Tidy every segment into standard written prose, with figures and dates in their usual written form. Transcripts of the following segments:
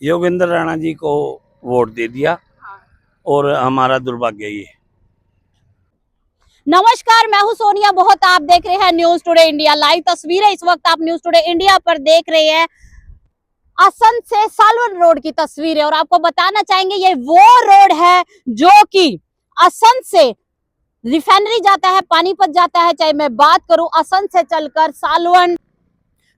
योगेंद्र राणा जी को वोट दे दिया और हमारा दुर्भाग्य ये। नमस्कार, मैं हूं सोनिया बहुत। आप देख रहे हैं न्यूज टुडे इंडिया लाइव तस्वीरें। इस वक्त आप न्यूज टुडे इंडिया पर देख रहे हैं असंध से सालवन रोड की तस्वीरें। और आपको बताना चाहेंगे ये वो रोड है जो कि असंध से रिफाइनरी जाता है, पानीपत जाता है। चाहे मैं बात करूं असंध से चलकर सालवन,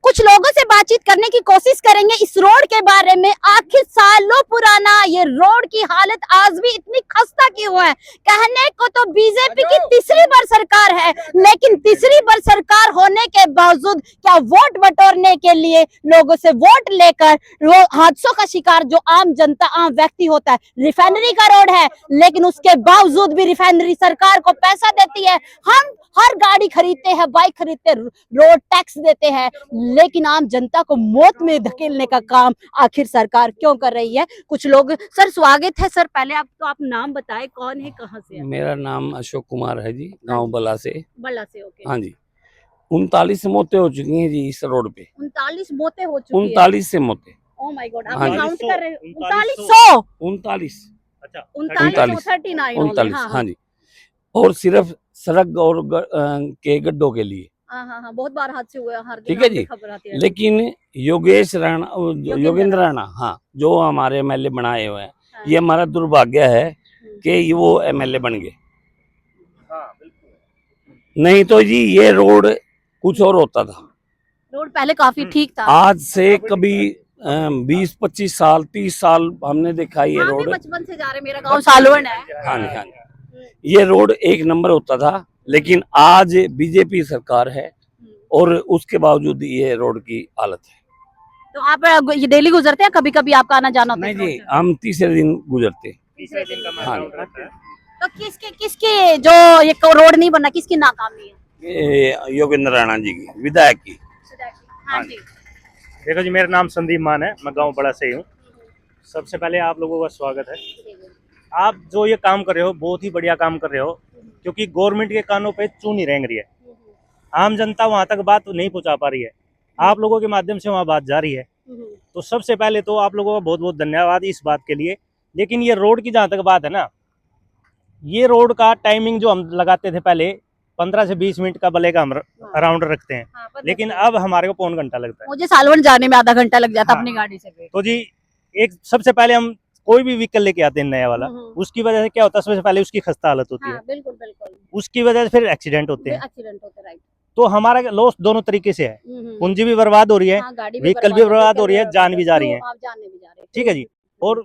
कुछ लोगों से बातचीत करने की कोशिश करेंगे इस रोड के बारे में। आखिर सालों पुराना ये रोड की हालत आज भी इतनी खस्ता क्यों है? कहने को तो बीजेपी की तीसरी बार सरकार है, लेकिन तीसरी बार सरकार होने के बावजूद क्या वोट बटोरने के लिए लोगों से वोट लेकर वो हादसों का शिकार जो आम जनता, आम व्यक्ति होता है। रिफाइनरी का रोड है, लेकिन उसके बावजूद भी रिफाइनरी सरकार को पैसा देती है। हम हर गाड़ी खरीदते हैं, बाइक खरीदते हैं, रोड टैक्स देते हैं, लेकिन आम जनता को मौत में धकेलने का काम आखिर सरकार क्यों कर रही है? कुछ लोग। सर स्वागत है सर। पहले आप नाम बताएं, कौन है, कहाँ से है? मेरा नाम अशोक कुमार है जी, गांव बला से। ओके। हाँ जी, 39 मौतें हो चुकी हैं जी इस रोड पे। 39 मौतें हो चुकी हैं। 39 से मौतें। ओह माय गॉड, आप हाँ जी। काउंट कर रहे हैं? 39। 39। हाँ जी। और सिर्फ सड़क और के गड्ढों के लिए। हाँ, बहुत बार हादसे हुए हैं, हर दिन ठीक है जी। खबर आती है। लेकिन योगेंद्र राणा, हाँ, जो हमारे एमएलए बनाए हुए हैं, ये हमारा दुर्भाग्य है कि वो एमएलए बन गए। नहीं तो जी ये रोड कुछ और होता था। रोड पहले काफी ठीक था। आज से कभी 20-25 साल 30 साल हमने देखा ये रोड। बचपन से जा रहे, मेरा गांव सालवन है। हाँ जी, हाँ जी। ये रोड एक नंबर होता था, लेकिन आज बीजेपी सरकार है और उसके बावजूद ये रोड की हालत है। तो आप ये डेली गुजरते हैं? कभी कभी आपका आना जाना होता है? नहीं जी, हम तीसरे दिन गुजरते। हाँ, तो किसके जो ये रोड नहीं बना, किसकी नाकामी है? योगेंद्र राणा जी की, विधायक की। हाँ जी। देखो जी, मेरा नाम संदीप मान है, मैं गांव बड़ा से हूँ। सबसे पहले आप लोगों का स्वागत है। आप जो ये काम कर रहे हो बहुत ही बढ़िया काम कर रहे हो, क्योंकि गवर्नमेंट के कानों पे चूनी रेंग रही है। आम जनता वहां तक बात नहीं पहुंचा पा रही है, आप लोगों के माध्यम से वहां बात जा रही है। तो सबसे पहले तो आप लोगों का बहुत बहुत धन्यवाद इस बात के लिए। लेकिन ये रोड की जहाँ तक बात है ना, ये रोड का टाइमिंग जो हम लगाते थे पहले 15 से 20 मिनट का भले का हम अराउंड रखते हैं, लेकिन अब हमारे को पौन घंटा लगता है। मुझे सालवन जाने में आधा घंटा लग जाता अपनी गाड़ी से। तो जी एक सबसे पहले हम कोई भी व्हीकल लेके आते हैं नया वाला, उसकी वजह से क्या होता है, सबसे पहले उसकी खस्ता हालत होती है। बिल्कुल बिल्कुल। उसकी वजह से फिर एक्सीडेंट होते हैं। राइट। तो हमारा लॉस दोनों तरीके से है, पूंजी भी बर्बाद हो रही है, व्हीकल भी बर्बाद हो रही है, जान भी जा रही है। ठीक है जी। और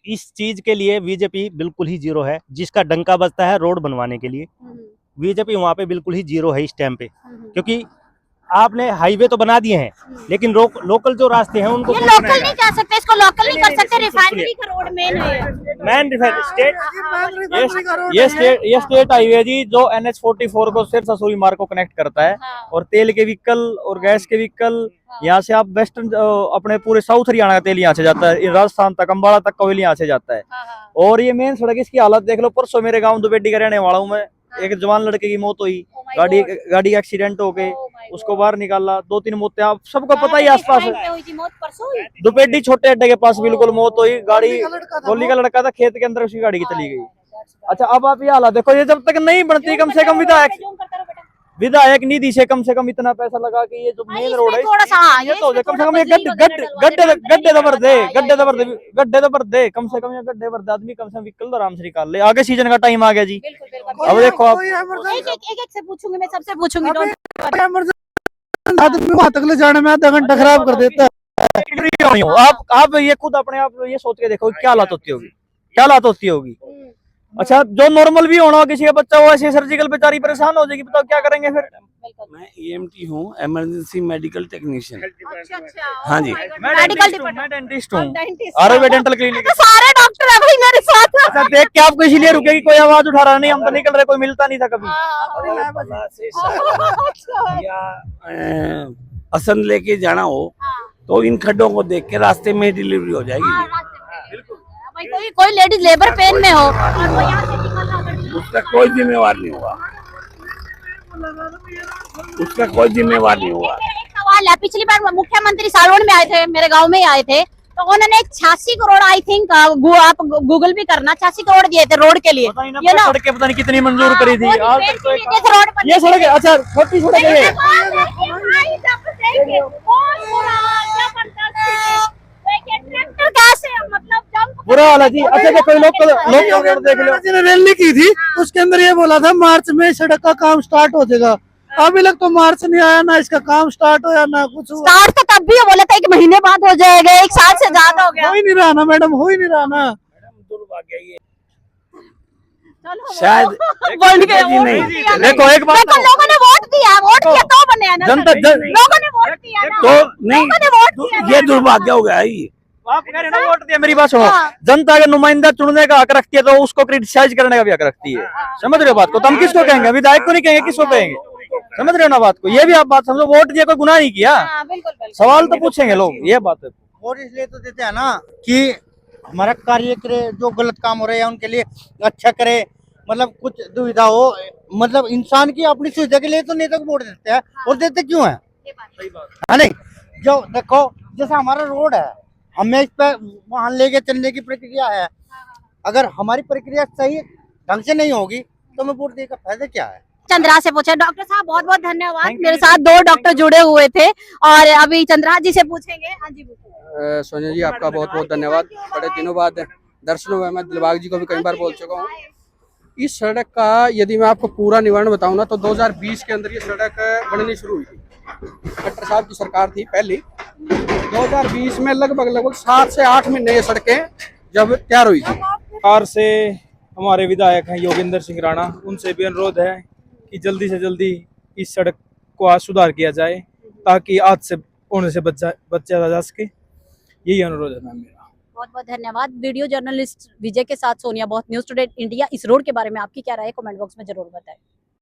इस चीज के लिए बीजेपी बिल्कुल ही जीरो है। जिसका डंका बजता है रोड बनवाने के लिए, बीजेपी वहां पे बिल्कुल ही जीरो है इस टाइम पे। क्योंकि आपने हाईवे तो बना दिए हैं, लेकिन लोकल जो रास्ते हैं उनको लोकल नहीं कह सकते, इसको लोकल नहीं कर सकते। रिफाइनरी का रोड मेन है, मैन स्टेट। ये स्टेट हाईवे जी, जो NH-44 को सिर्फ ससूरी मार्ग को कनेक्ट करता है। और तेल के व्हीकल और गैस के व्हीकल यहाँ से आप वेस्टर्न अपने पूरे साउथ हरियाणा का तेल यहाँ से जाता है, राजस्थान तक, अम्बाला तक का ऑयल यहाँ से जाता है। और ये मेन सड़क, इसकी हालत देख लो। परसों मेरे गाँव दुबेडी का रहने वाला हूँ मैं, एक जवान लड़के की मौत हुई, गाड़ी का एक्सीडेंट हो गए, उसको बाहर निकाला। 2-3 मौतें आप सबको पता ही आसपास है। दुपेडी छोटे अड्डे के पास बिल्कुल मौत हुई। गाड़ी गोली का लड़का था, खेत के अंदर उसकी गाड़ी की चली गई। अच्छा, अब आप ये हालत देखो, ये जब तक नहीं बनती, कम से कम विधायक निधि से कम इतना पैसा लगा कि ये जो मेन रोड है ये तो कम से कम गड्ढे तो भर दे, कम से कम ये गड्ढे भर दे, आदमी कम से कम व्हीकल आराम से निकाल ले। आगे सीजन का टाइम आ गया जी। अब देखो आप, एक से पूछूंगी, मैं सबसे पूछूंगी। आदमी वहां तक ले जाने में आधा घंटा खराब कर देता है। आप ये खुद अपने आप ये सोच के देखो क्या हालत होती होगी। अच्छा, जो नॉर्मल भी होना, किसी का बच्चा हो ऐसे सर्जिकल बेचारी परेशान हो जाएगी, बताओ क्या करेंगे फिर। मैं EMT हूँ, इमरजेंसी मेडिकल टेक्नीशियन। अच्छा। हाँ जी। मैं डेंटिस्ट हूँ, आरओबी डेंटल क्लिनिक। सारे डॉक्टर है भाई मेरे साथ। अच्छा, देख के आपको इसीलिए रुकेगी, कोई आवाज उठा रहा नहीं, हम तो निकल रहे, कोई मिलता नहीं था कभी। असंध लेके जाना हो तो इन खड्डों को देख के रास्ते में डिलीवरी हो जाएगी। कोई लेडीज लेबर पेन में हो और वो यहाँ से निकल रहा है, उसका कोई जिम्मेवार नहीं होगा, उसका कोई जिम्मेवार नहीं होगा। एक सवाल है, पिछली बार मुख्यमंत्री सालवन में आए थे, मेरे गांव में ही आए थे, तो उन्होंने 86 करोड़ आई थिंक आप गूगल भी करना, 86 करोड़ दिए थे रोड के लिए। पता नहीं ना, ये ना सड़कें पता नहीं कितनी मंजूर हाँ, करी थी। वो आज ट्रेन तक तो के एक- लिए जैसे रोड बनी ये सड़क है, अच्छा छोटी सड़क है ये। लेकिन बहुत बुरा हाल, क्या fantastic। देखिए ट्रैक्टर कैसे मतलब जंप बुरा हाल है जी। अच्छा देखो लोग देख लो। ने रैली की थी, उसके अंदर ये बोला था मार्च में सड़क का काम स्टार्ट हो जाएगा। अभी तक तो मार्च नहीं आया, ना इसका काम स्टार्ट होया ना कुछ हुआ। स्टार्ट तो तब भी बोला था 1 महीने बाद हो जाएगा, 1 साल से ज्यादा हो गया। हो ही नहीं रहा ना मैडम, हो ही नहीं रहा ना। दुर्भाग्य ये चलो शायद बन गए जी नहीं। देखो एक बात देखो लोगों ने वोट दिया तो बने हैं ना जनता सर। लोगों ने वोट दिया ना तो नहीं, लोगों ने वोट दिया ना। ये दुर्भाग्य हो गया ये। आप कह रहे हो ना वोट दिया, मेरी बात सुनो। हाँ। जनता का नुमाइंदा चुनने का हक रखती है तो उसको क्रिटिसाइज करने का भी हक रखती है। समझ रहे हो बात को? तो हम किसको कहेंगे? विधायक को नहीं कहेंगे, किसको कहेंगे? समझ रहे हो ना बात को? ये भी आप बात समझो, वोट दिया कोई गुनाह नहीं किया। हाँ, बिल्कुल बिल्कुल। सवाल तो पूछेंगे लोग, ये बात है। वोट इसलिए तो देते हैं ना कि हमारा कार्य करे, जो गलत काम हो रहे हैं उनके लिए अच्छा करे, मतलब कुछ दुविधा हो, मतलब इंसान की अपनी सुविधा के लिए तो नेता को वोट देते हैं। और देते क्यों है? है नहीं? जो देखो जैसा हमारा रोड है, हमें इस पर वहां लेके चलने की प्रक्रिया है। अगर हमारी प्रक्रिया सही ढंग से नहीं होगी तो हमें वोट देने का फायदा क्या है? चंद्रा से पूछे। डॉक्टर साहब बहुत बहुत धन्यवाद। Thank you मेरे जी। साथ 2 डॉक्टर जुड़े हुए थे और अभी चंद्रा जी से पूछेंगे। हाँ जी सोनिया जी आपका बहुत बहुत धन्यवाद। बड़े दिनों बाद दर्शन हुए। मैं दिलबाग जी को भी कई बार बोल चुका हूँ। इस सड़क का यदि मैं आपको पूरा निवारण बताऊं ना तो 2020 के अंदर ये सड़क बननी शुरू हुई थी। खट्टर साहब की सरकार थी पहली। 2020 में लगभग 7 से 8 महीने ये सड़कें जब तैयार हुई थी। सरकार से हमारे विधायक हैं योगेंद्र सिंह राणा, उनसे भी अनुरोध है कि जल्दी से जल्दी इस सड़क को आज सुधार किया जाए ताकि आज से होने से बचा जा सके। यही अनुरोध है मैम मेरा। बहुत बहुत धन्यवाद। वीडियो जर्नलिस्ट विजय के साथ सोनिया बहुत, न्यूज़ टुडे इंडिया। इस रोड के बारे में आपकी क्या राय है? कमेंट बॉक्स में जरूर बताएं।